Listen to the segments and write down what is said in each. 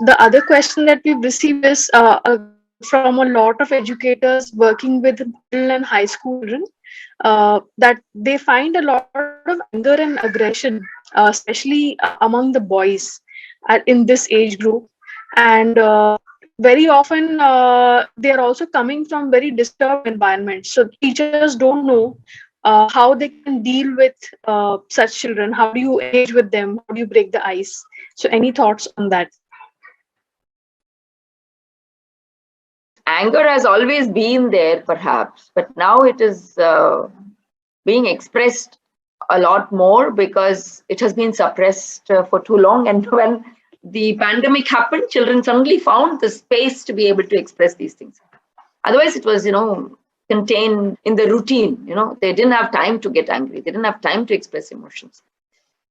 The other question that we've received is from a lot of educators working with middle and high school children, that they find a lot of anger and aggression, especially among the boys in this age group. And very often they are also coming from very disturbed environments. So teachers don't know how they can deal with such children. How do you engage with them? How do you break the ice? So any thoughts on that? Anger has always been there, perhaps, but now it is being expressed a lot more because it has been suppressed for too long. And when the pandemic happened, children suddenly found the space to be able to express these things. Otherwise, it was, contained in the routine. They didn't have time to get angry. They didn't have time to express emotions.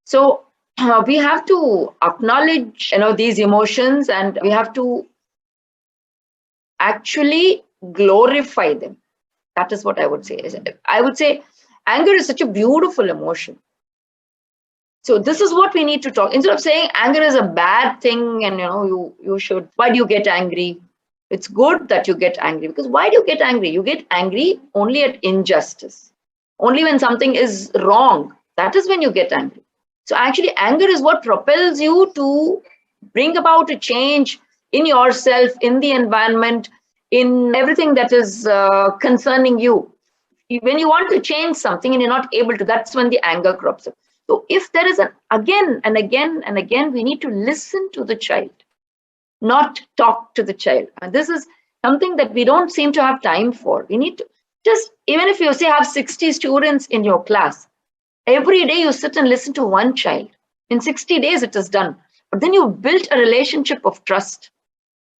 So we have to acknowledge, these emotions, and we have to actually glorify them. That is what I would say. I would say anger is such a beautiful emotion. So this is what we need to talk. Instead of saying anger is a bad thing and you should, why do you get angry? It's good that you get angry, because why do you get angry? You get angry only at injustice. Only when something is wrong, that is when you get angry. So actually anger is what propels you to bring about a change in yourself, in the environment, in everything that is concerning you. When you want to change something and you're not able to, that's when the anger crops up. So if there is again and again and again, we need to listen to the child, not talk to the child. And this is something that we don't seem to have time for. We need to just, even if you say have 60 students in your class, every day you sit and listen to one child. In 60 days, it is done. But then you've built a relationship of trust.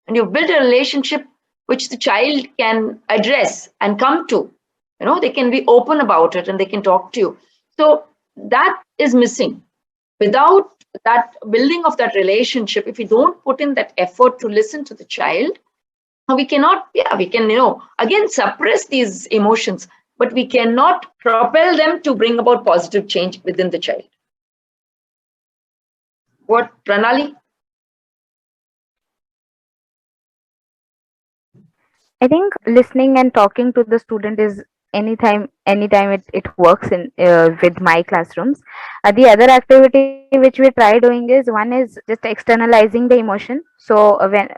And you've built a relationship which the child can address and come to. They can be open about it and they can talk to you. So that is missing. Without that building of that relationship, if we don't put in that effort to listen to the child, we can, again, suppress these emotions, but we cannot propel them to bring about positive change within the child. What, Pranali? I think listening and talking to the student is anytime it works in with my classrooms. The other activity which we try doing is, one is just externalizing the emotion. So when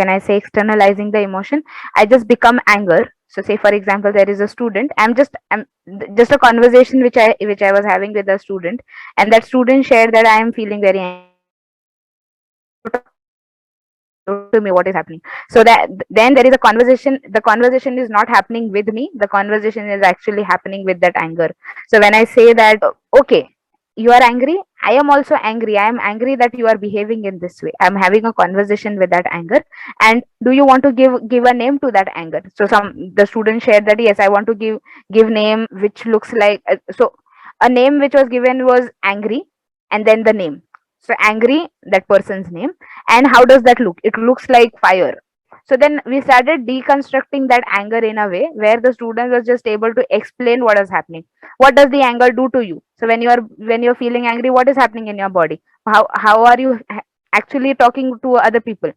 I say externalizing the emotion, I just become anger. So say for example, there is a student, I'm just a conversation which I was having with a student, and that student shared that I am feeling very angry. To me what is happening, so that then there is a conversation. The conversation is not happening with me, the conversation is actually happening with that anger. So when I say that, okay, you are angry, I am also angry, I am angry that you are behaving in this way, I'm having a conversation with that anger. And do you want to give a name to that anger? So the student shared that, yes, I want to give name which looks like, so a name which was given was angry, and then the name. So angry, that person's name. And how does that look? It looks like fire. So then we started deconstructing that anger in a way where the student was just able to explain what is happening. What does the anger do to you? So when you're feeling angry, what is happening in your body? How are you actually talking to other people?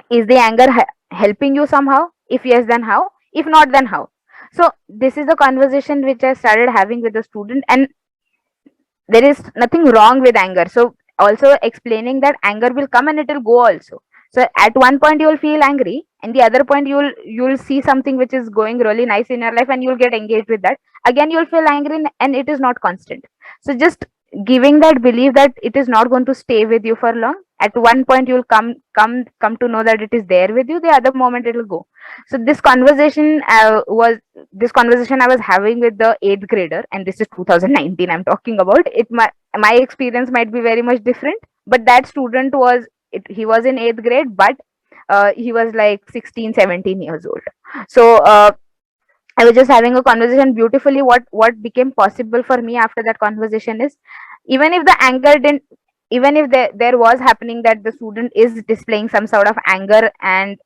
Is the anger helping you somehow? If yes, then how? If not, then how? So this is the conversation which I started having with the student, and there is nothing wrong with anger. So also explaining that anger will come and it will go also. So at one point you will feel angry, and the other point you'll see something which is going really nice in your life and you'll get engaged with that. Again you'll feel angry, and it is not constant. So just giving that belief that it is not going to stay with you for long. At one point you'll come to know that it is there with you, the other moment it will go. So this conversation I was having with the 8th grader, and this is 2019 I'm talking about. My experience might be very much different, but that student he was in 8th grade, but he was like 16, 17 years old. So I was just having a conversation beautifully. What became possible for me after that conversation is, even if the anger didn't, even if there was happening that the student is displaying some sort of anger and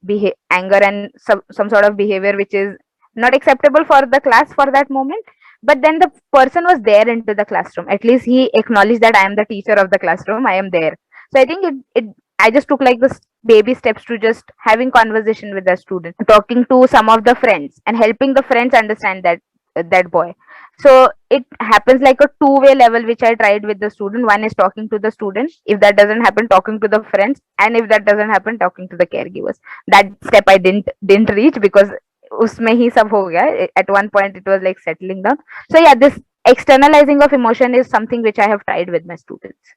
some sort of behavior which is not acceptable for the class for that moment, but then the person was there into the classroom. At least he acknowledged that I am the teacher of the classroom, I am there. So I think it I just took like this baby steps to just having conversation with the student, talking to some of the friends and helping the friends understand that boy. So it happens like a two-way level, which I tried with the student. One is talking to the student. If that doesn't happen, talking to the friends, and if that doesn't happen, talking to the caregivers. That step I didn't reach because उसमें ही सब हो गया. At one point it was like settling down. So yeah, this externalizing of emotion is something which I have tried with my students.